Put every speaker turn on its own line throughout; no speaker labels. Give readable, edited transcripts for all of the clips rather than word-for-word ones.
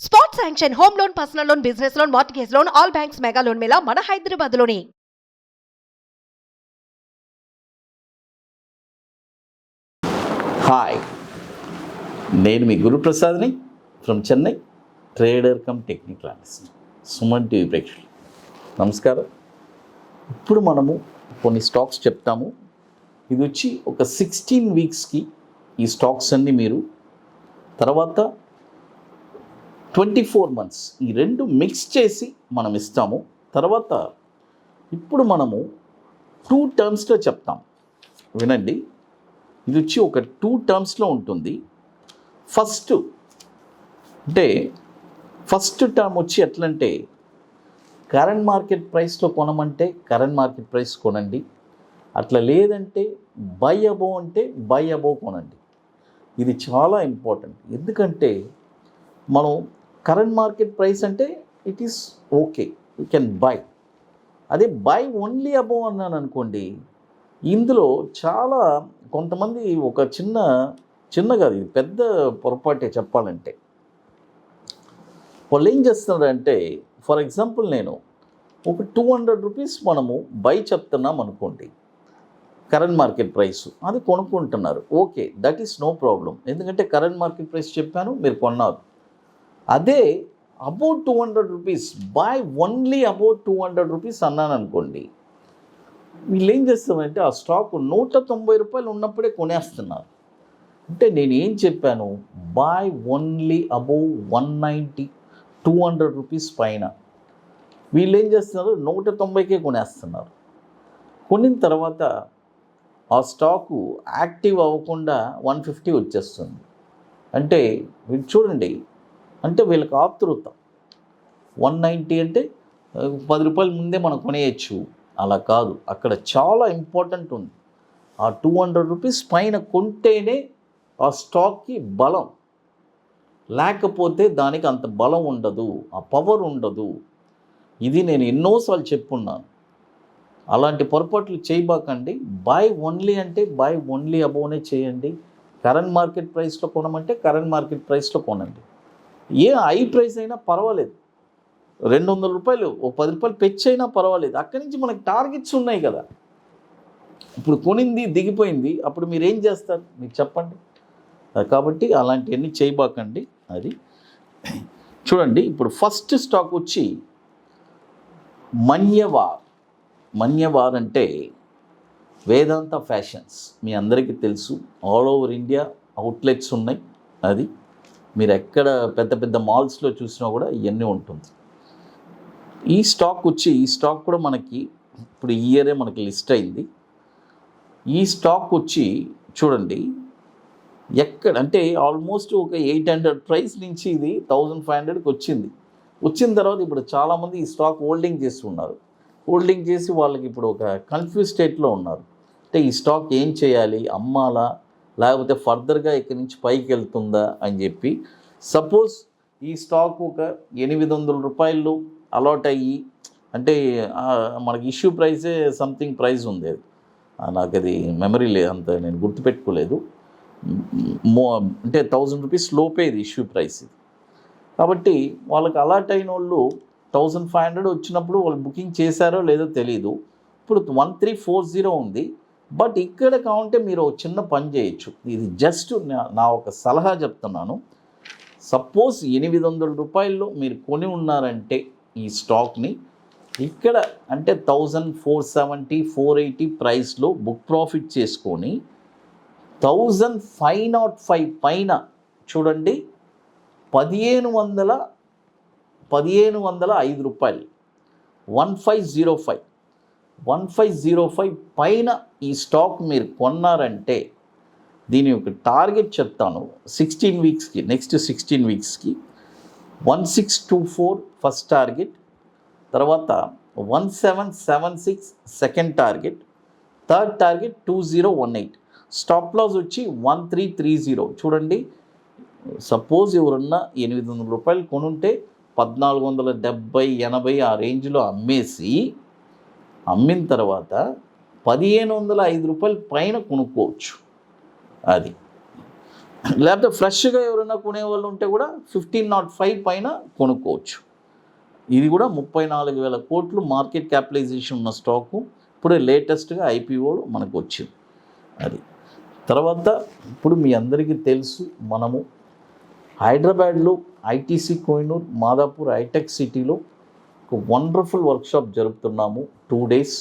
Spot sanction home loan, personal loan, business loan, mortgage loan, all banks mega loan mela మన హైదరాబాద్ లోని.
Hi, నేను మీ గురు ప్రసాద్ని from Chennai, trader cum technical analyst. Suman TV ప్రేక్షకులు నమస్కారం. ఇప్పుడు మనము కొన్ని స్టాక్స్ చెప్తాము. ఇది వచ్చి ఒక 16 వీక్స్కి ఈ స్టాక్స్ అన్నీ మీరు, తర్వాత 24 మంత్స్ ఈ రెండు మిక్స్ చేసి మనం ఇస్తాము. తర్వాత ఇప్పుడు మనము 2 టర్మ్స్లో చెప్తాం, వినండి. ఇది వచ్చి ఒక 2 టర్మ్స్లో ఉంటుంది. ఫస్ట్ టర్మ్ వచ్చి ఎట్లంటే, కరెంట్ మార్కెట్ ప్రైస్లో కొనమంటే కరెంట్ మార్కెట్ ప్రైస్ కొనండి, అట్లా లేదంటే బై అబోవ్ అంటే బై అబోవ్ కొనండి. ఇది చాలా ఇంపార్టెంట్. ఎందుకంటే మనం కరెంట్ మార్కెట్ ప్రైస్ అంటే it is okay, you can buy. అదే బై ఓన్లీ అబోవ్ అన్నాను అనుకోండి, ఇందులో చాలా కొంతమంది ఒక చిన్నగా ఇది పెద్ద పొరపాటే చెప్పాలంటే. వాళ్ళు ఏం చేస్తున్నారంటే, ఫర్ ఎగ్జాంపుల్ నేను ఒక 200 రూపీస్ మనము బై చెప్తున్నాం అనుకోండి, కరెంట్ మార్కెట్ ప్రైస్ అది కొనుక్కుంటున్నారు. Okay, that is no problem. ఎందుకంటే కరెంట్ మార్కెట్ ప్రైస్ చెప్పాను, మీరు కొన్నారు. అదే about 200 rupees, buy only about 200 rupees అన్నాను అనుకోండి, వీళ్ళు ఏం చేస్తారంటే ఆ స్టాక్ 190 రూపాయలు ఉన్నప్పుడే కొనేస్తున్నారు. అంటే నేను ఏం చెప్పాను, బై ఓన్లీ అబౌవ్ 190, 200 రూపీస్ పైన. వీళ్ళు ఏం చేస్తున్నారు, 190కే కొనేస్తున్నారు. కొనిన తర్వాత ఆ స్టాకు యాక్టివ్ అవ్వకుండా 150 వచ్చేస్తుంది. అంటే వీళ్ళు చూడండి, అంటే వీళ్ళకి ఆతృత. 190 అంటే 10 రూపాయల ముందే మనం కొనేయచ్చు, అలా కాదు. అక్కడ చాలా ఇంపార్టెంట్ ఉంది. ఆ 200 రూపీస్ పైన కొంటేనే ఆ స్టాక్కి బలం, లేకపోతే దానికి అంత బలం ఉండదు, ఆ పవర్ ఉండదు. ఇది నేను ఎన్నోసార్లు చెప్పున్నాను. అలాంటి పొరపాట్లు చేయబాకండి. బై ఓన్లీ అంటే బై ఓన్లీ అబోవ్నే చేయండి. కరెంట్ మార్కెట్ ప్రైస్లో కొనమంటే కరెంట్ మార్కెట్ ప్రైస్లో కొనండి. ఏ హై ప్రైస్ అయినా పర్వాలేదు, 200 రూపాయలు, ఓ 10 రూపాయలు పెంచి అయినా పర్వాలేదు. అక్కడి నుంచి మనకు టార్గెట్స్ ఉన్నాయి కదా. ఇప్పుడు కొనింది దిగిపోయింది, అప్పుడు మీరు ఏం చేస్తారు, మీకు చెప్పండి. కాబట్టి అలాంటివన్నీ చేయబాకండి. అది చూడండి. ఇప్పుడు ఫస్ట్ స్టాక్ వచ్చి మన్యవార్ అంటే వేదాంత ఫ్యాషన్స్. మీ అందరికీ తెలుసు, ఆల్ ఓవర్ ఇండియా అవుట్లెట్స్ ఉన్నాయి. అది మీరు ఎక్కడ పెద్ద పెద్ద మాల్స్లో చూసినా కూడా ఇవన్నీ ఉంటుంది. ఈ స్టాక్ కూడా మనకి ఇప్పుడు ఈ ఇయరే మనకి లిస్ట్ అయింది. ఈ స్టాక్ వచ్చి చూడండి, ఎక్కడ అంటే ఆల్మోస్ట్ ఒక 800 ప్రైస్ నుంచి ఇది 1500కి వచ్చిన తర్వాత ఇప్పుడు చాలామంది ఈ స్టాక్ హోల్డింగ్ చేస్తున్నారు. హోల్డింగ్ చేసి వాళ్ళకి ఇప్పుడు ఒక కన్ఫ్యూజ్ స్టేట్లో ఉన్నారు. అంటే ఈ స్టాక్ ఏం చేయాలి, అమ్మాలా, లేకపోతే ఫర్దర్గా ఇక్కడి నుంచి పైకి వెళ్తుందా అని చెప్పి. సపోజ్ ఈ స్టాక్ ఒక 800 రూపాయలు అలాట్ అయ్యి, అంటే మనకి ఇష్యూ ప్రైసే సంథింగ్ ప్రైస్ ఉంది, నాకు అది మెమరీ లేదు, అంత నేను గుర్తుపెట్టుకోలేదు. అంటే 1000 రూపీస్ లోపే ఇది ఇష్యూ ప్రైస్ ఇది. కాబట్టి వాళ్ళకి అలాట్ అయిన వాళ్ళు 1500 వచ్చినప్పుడు వాళ్ళు బుకింగ్ చేశారో లేదో తెలీదు. ఇప్పుడు 1340 ఉంది. బట్ ఇక్కడ కావాలంటే మీరు ఒక చిన్న పని చేయొచ్చు. ఇది జస్ట్ నా ఒక సలహా చెప్తున్నాను. సపోజ్ 800 రూపాయల్లో మీరు కొని ఉన్నారంటే ఈ స్టాక్ని, ఇక్కడ అంటే 1470, 480 ప్రైస్లో బుక్ ప్రాఫిట్ చేసుకొని 1505 పైన చూడండి, 1505 రూపాయలు, 1505 పైన ఈ స్టాక్ మీరు కొన్నారంటే, దీని యొక్క టార్గెట్ చెప్తాను 16 వీక్స్కి. నెక్స్ట్ 16 వీక్స్కి 1624 ఫస్ట్ టార్గెట్, తర్వాత 1776 second target, third target 2018. Stop loss వచ్చి 1330. చూడండి, సపోజ్ ఎవరన్నా 800 రూపాయలు కొనుంటే 1470, 80 ఆ రేంజ్లో అమ్మిన తర్వాత 1505 రూపాయల పైన కొనుక్కోవచ్చు. అది లేకపోతే ఫ్రెష్గా ఎవరైనా కొనేవాళ్ళు ఉంటే కూడా 1505 పైన కొనుక్కోవచ్చు. ఇది కూడా 34,000 కోట్లు మార్కెట్ క్యాపిటలైజేషన్ ఉన్న స్టాకు. ఇప్పుడే లేటెస్ట్గా ఐపీఓ మనకు వచ్చింది. అది తర్వాత ఇప్పుడు మీ అందరికీ తెలుసు, మనము హైదరాబాద్లో ఐటీసీ కోహినూర్ మాదాపూర్ హైటెక్ సిటీలో ఒక వండర్ఫుల్ వర్క్షాప్ జరుపుతున్నాము. 2 days,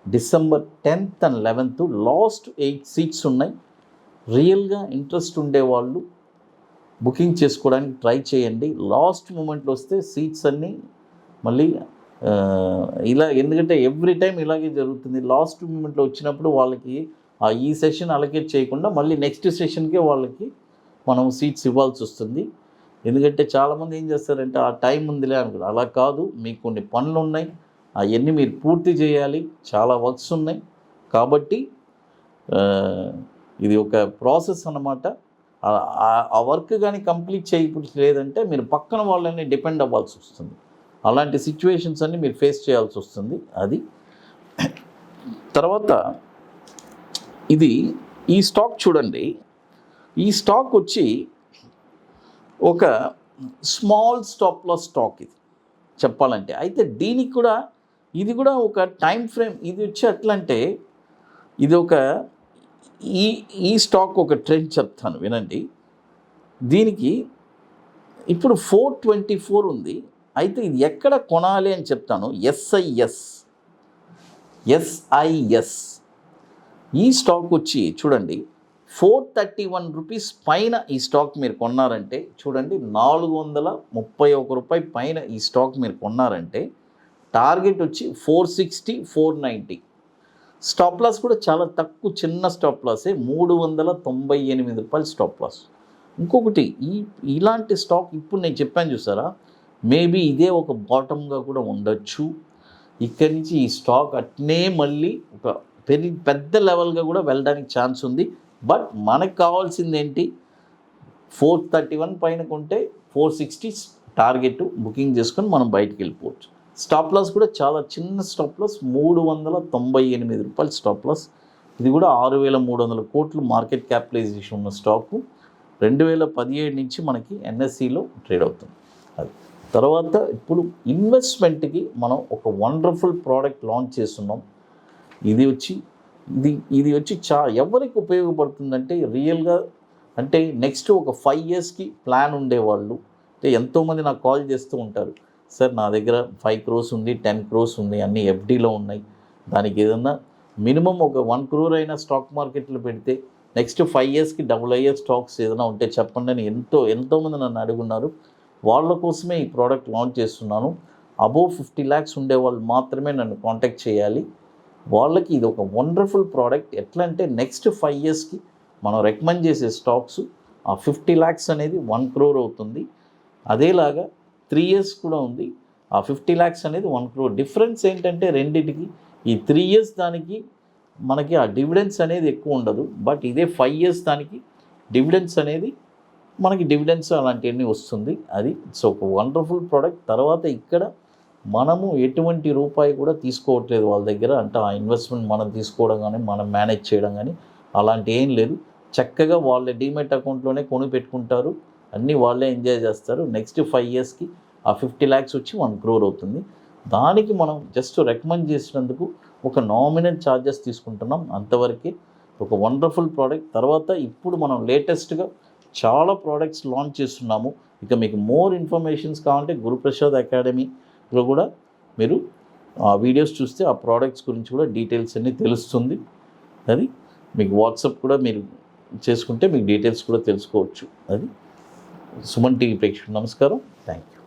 December 10th and 11th. Last 8 seats ఉన్నాయి. రియల్గా ఇంట్రెస్ట్ ఉండేవాళ్ళు బుకింగ్ చేసుకోవడానికి ట్రై చేయండి. లాస్ట్ మూమెంట్లో వస్తే సీట్స్ అన్నీ మళ్ళీ ఇలా, ఎందుకంటే ఎవ్రీ టైం ఇలాగే జరుగుతుంది. లాస్ట్ మూమెంట్లో వచ్చినప్పుడు వాళ్ళకి ఈ సెషన్ అలొకేట్ చేయకుండా మళ్ళీ నెక్స్ట్ సెషన్కే వాళ్ళకి మనం సీట్స్ ఇవ్వాల్సి వస్తుంది. ఎందుకంటే చాలామంది ఏం చేస్తారంటే ఆ టైం ఉందిలే అనుకుంటారు. అలా కాదు, మీకు కొన్ని పనులు ఉన్నాయి, అవన్నీ మీరు పూర్తి చేయాలి, చాలా వర్క్స్ ఉన్నాయి. కాబట్టి ఇది ఒక ప్రాసెస్ అన్నమాట. ఆ వర్క్ కానీ కంప్లీట్ చేయలేదంటే మీరు పక్కన వాళ్ళని డిపెండ్ అవ్వాల్సి వస్తుంది. అలాంటి సిచ్యువేషన్స్ అన్నీ మీరు ఫేస్ చేయాల్సి వస్తుంది. అది తర్వాత ఇది ఈ స్టాక్ చూడండి. ఈ స్టాక్ వచ్చి ఒక స్మాల్ స్టాప్ లాస్ స్టాక్ ఇది చెప్పాలంటే. అయితే దీనికి కూడా ఇది కూడా ఒక టైం ఫ్రేమ్. ఇది వచ్చి ఎట్లా అంటే ఇది ఒక ఈ స్టాక్ ఒక ట్రెండ్ చెప్తాను వినండి. దీనికి ఇప్పుడు 424 ఉంది. అయితే ఇది ఎక్కడ కొనాలి అని చెప్తాను. ఎస్ఐఎస్ ఈ స్టాక్ వచ్చి చూడండి 431 రూపీస్ పైన ఈ స్టాక్ మీరు కొన్నారంటే, చూడండి 431 రూపాయి పైన ఈ స్టాక్ మీరు కొన్నారంటే టార్గెట్ వచ్చి 460, 490. స్టాప్ లాస్ కూడా చాలా తక్కువ, చిన్న స్టాప్ లాసే, 398 రూపాయలు స్టాప్ లాస్. ఇంకొకటి ఇలాంటి స్టాక్ ఇప్పుడు నేను చెప్పాను చూసారా, మేబీ ఇదే ఒక బాటమ్గా కూడా ఉండొచ్చు. ఇక్కడి నుంచి ఈ స్టాక్ అట్నే మళ్ళీ ఒక పెద్ద లెవెల్గా కూడా వెళ్ళడానికి ఛాన్స్ ఉంది. బట్ మనకు కావాల్సింది ఏంటి, 431 పైన కొంటే 460 టార్గెట్ బుకింగ్ చేసుకొని మనం బయటికి వెళ్ళిపోవచ్చు. స్టాప్ లాస్ కూడా చాలా చిన్న స్టాప్ లాస్, 398 రూపాయలు స్టాప్ లాస్. ఇది కూడా 6,300 కోట్లు మార్కెట్ క్యాపిటలైజేషన్ ఉన్న స్టాకు. 2017 నుంచి మనకి ఎన్ఎస్సిలో ట్రేడ్ అవుతుంది. అది తర్వాత ఇప్పుడు ఇన్వెస్ట్మెంట్కి మనం ఒక వండర్ఫుల్ ప్రోడక్ట్ లాంచ్ చేస్తున్నాం. ఇది వచ్చి ఎవరికి ఉపయోగపడుతుందంటే రియల్గా అంటే నెక్స్ట్ ఒక 5 yearsకి ప్లాన్ ఉండేవాళ్ళు. అంటే ఎంతోమంది నాకు కాల్ చేస్తూ ఉంటారు, సార్ నా దగ్గర 5 crores ఉంది, 10 crores ఉంది, అన్నీ ఎఫ్డీలో ఉన్నాయి, దానికి ఏదన్నా మినిమం ఒక 1 crore అయినా స్టాక్ మార్కెట్లో పెడితే నెక్స్ట్ 5 yearsకి డబుల్ అయ్యే స్టాక్స్ ఏదైనా ఉంటే చెప్పండి అని ఎంతోమంది నన్ను అడుగున్నారు. వాళ్ళ కోసమే ఈ ప్రోడక్ట్ లాంచ్ చేస్తున్నాను. అబోవ్ 50 lakhs ఉండేవాళ్ళు మాత్రమే నన్ను కాంటాక్ట్ చేయాలి. వాళ్ళకి ఇది ఒక వండర్ఫుల్ ప్రోడక్ట్. ఎట్లా అంటే నెక్స్ట్ 5 yearsకి మనం రికమెండ్ చేసే స్టాక్స్ ఆ 50 lakhs అనేది 1 crore అవుతుంది. అదేలాగా 3 years కూడా ఉంది, ఆ 50 lakhs అనేది 1 crore. డిఫరెన్స్ ఏంటంటే రెండింటికి ఈ 3 years దానికి మనకి ఆ డివిడెండ్స్ అనేది ఎక్కువ ఉండదు. బట్ ఇదే 5 years దానికి డివిడెండ్స్ అనేది మనకి డివిడెండ్స్ అలాంటివన్నీ వస్తుంది. అది సో ఒక వండర్ఫుల్ ప్రోడక్ట్. తర్వాత ఇక్కడ మనము ఎటువంటి రూపాయి కూడా తీసుకోవట్లేదు వాళ్ళ దగ్గర. అంటే ఆ ఇన్వెస్ట్మెంట్ మనం తీసుకోవడం కానీ మనం మేనేజ్ చేయడం కానీ అలాంటి ఏం లేదు. చక్కగా వాళ్ళ డీమెట్ అకౌంట్లోనే కొని పెట్టుకుంటారు, అన్నీ వాళ్ళే ఎంజాయ్ చేస్తారు. నెక్స్ట్ 5 yearsకి ఆ 50 lakhs వచ్చి 1 crore అవుతుంది. దానికి మనం జస్ట్ రికమెండ్ చేసినందుకు ఒక నామినల్ ఛార్జెస్ తీసుకుంటున్నాం, అంతవరకే. ఒక వండర్ఫుల్ ప్రోడక్ట్. తర్వాత ఇప్పుడు మనం లేటెస్ట్గా చాలా ప్రోడక్ట్స్ లాంచ్ చేస్తున్నాము. ఇక మీకు మోర్ ఇన్ఫర్మేషన్స్ కావాలంటే గురుప్రసాద్ అకాడమీలో కూడా మీరు ఆ వీడియోస్ చూస్తే ఆ ప్రోడక్ట్స్ గురించి కూడా డీటెయిల్స్ అన్నీ తెలుస్తుంది. అది మీకు వాట్సాప్ కూడా మీరు చేసుకుంటే మీకు డీటెయిల్స్ కూడా తెలుసుకోవచ్చు. అది సుమన్ టీవీ ప్రేక్షకులకు నమస్కారం. Thank you.